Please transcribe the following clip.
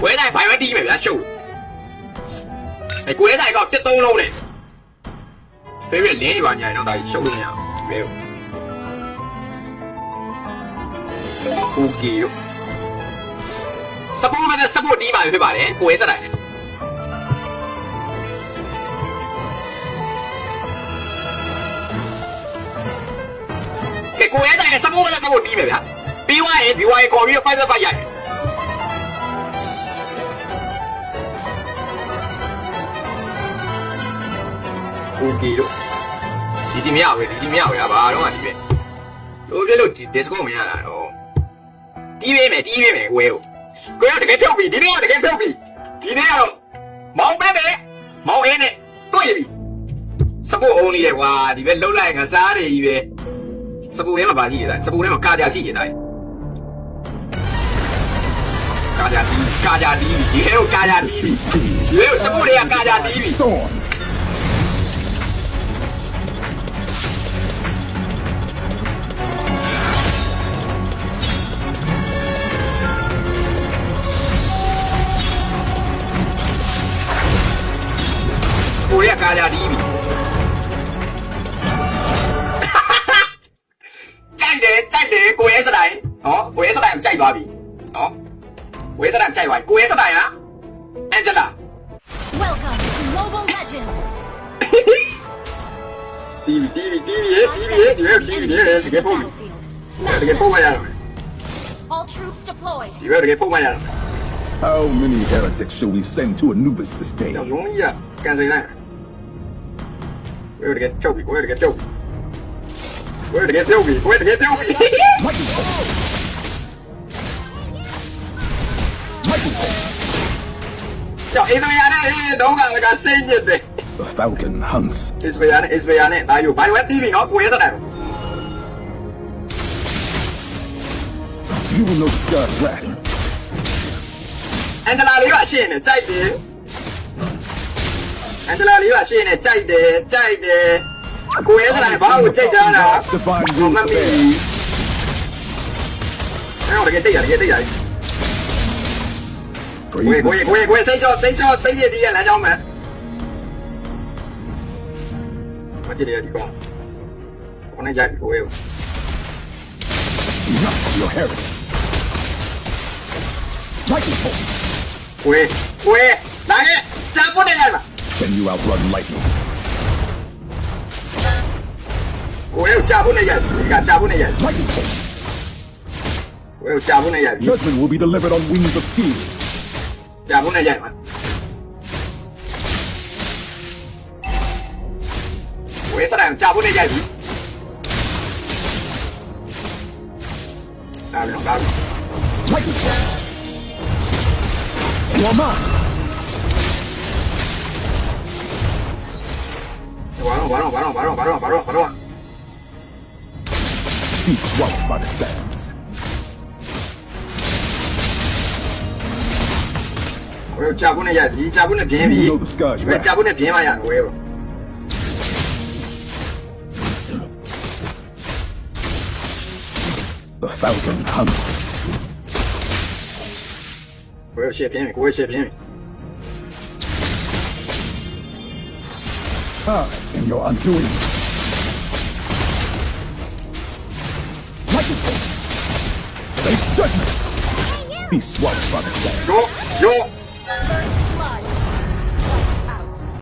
ဝဲတိုင်းဘိုင်ဝဲတီးမယ်ဗျာရှုပ်ကိုရဲတိုင်းကောတစ်သုံးလုံးနဲ့ဖေးပြလင်းနေပါညာတော့ဒါရှုပ်လို့မရဘူးဘယ်โอเคလို့စပိုးမဲ့စပိုးတီးပါဖြစ်ပါတယ်ကိုရဲစတိုင်းနဲ့ကိုရဲတိုင်းနဲ့စပိုးမဲ့စပိုးတီးမယ်ဗျာပြီးွားရင်ခေါ်ပြီး5 5ရတယ်โอเคလို့ဒီစီမရဘူးဗျာဘာတော့မှဒီပဲတို့ပြလို့ဒီ Discord မရတာတော့တီးပေးမယ်ဝဲကိုရတကယ်ဖြုတ်ပြီဒီနေ့ကတကယ်ဖြုတ်ပြီဒီနေ့ကတော့မောင်ပဲမောင်အင်းနဲ့တွေ့ပြီစပိုး only လေကွာဒီပဲလှုပ်လိုက်ငါစားနေကြီးပဲစပိုးထဲမှာပါရှိနေတာစပိုးထဲမှာကာကြရှိနေတာကာကြတီးဒီဟဲကိုကာကြတီးပြီဒီဟဲကိုစပိုးတွေကကာကြတီးပြီကိုရကာကြတီးပြီကြိုက်တယ်ကိုရဲစတိုင်းနော်ကိုရဲစတိုင်းကိုကြိုက်သွားပြီနော်ကိုရဲစတိုင်းကြိုက်သွားပြီကိုရဲစတိုင်းဟာအန်ဂျလာ Welcome to Mobile Legends. တီးတကယ်ပို့မရတော့ All troops deployed. ဒီပဲတကယ်ပို့မရတော့ How many heretics shall we send to Anubis this day? ရုံးကြီးကကန်ဆယ်လိုက်ကိုရဲတကယ်ဖြုတ်ပြီကိုရဲတကယ်ဖြုတ်ပြီကြောက်အေးသမီးရနဲ့တော့ကစိတ်ညစ်တယ် The falcon hunts. အစ်ပယာနဲ့ဒါယူဘိုင်ဝဲတီးပြီနော်ကိုရဲစတိုင်း You will know the God's wrath. အန်ဂျလာလေးကရှင်းနေကြိုက်တယ်ကိုရဲစတိုင်းဘာကိုကြိတ်တာလား Divine ကို will မမီ prevail. အဲ့တော့တကယ်တိတ်ရကိုစိတ်ချောစိတ်ရည်ဒီရလမ်းကြောင်းမယ်မကြည့်ရဒီကောင်ကိုနေကြကိုရဲ Not your heritage. Lightning bolt. ကိုရဲလာခဲ့ကြာပုတ်နေလိုက်ပါ Can you outrun lightning? ကိုရဲကြာပုတ်နေရဒီကကြာပုတ်နေရ Lightning bolt. ကိုရဲကြာပုတ်နေရ Judgment will be delivered on wings of steel. ကြာပုတ်နေရမှာကိုရဲစတိုင်းကြာပုတ်နေရပြီဒါလည်း Lightning bolt. You are mine. ဘာတော့ Be swallowed by the sands. ကိုရဲကြာပုတ်နေရဒီကြာပုတ်နေပြင်းပြီ You know the sky's ဘယ် wrath. ကြာပုတ်နေပြင်းမှရကိုရဲ The falcon hunts. ကိုရဲရှေ့ပြင်းပြီ I am your undoing. Lightning bolt. Face judgment. Be swallowed by the sands. တို့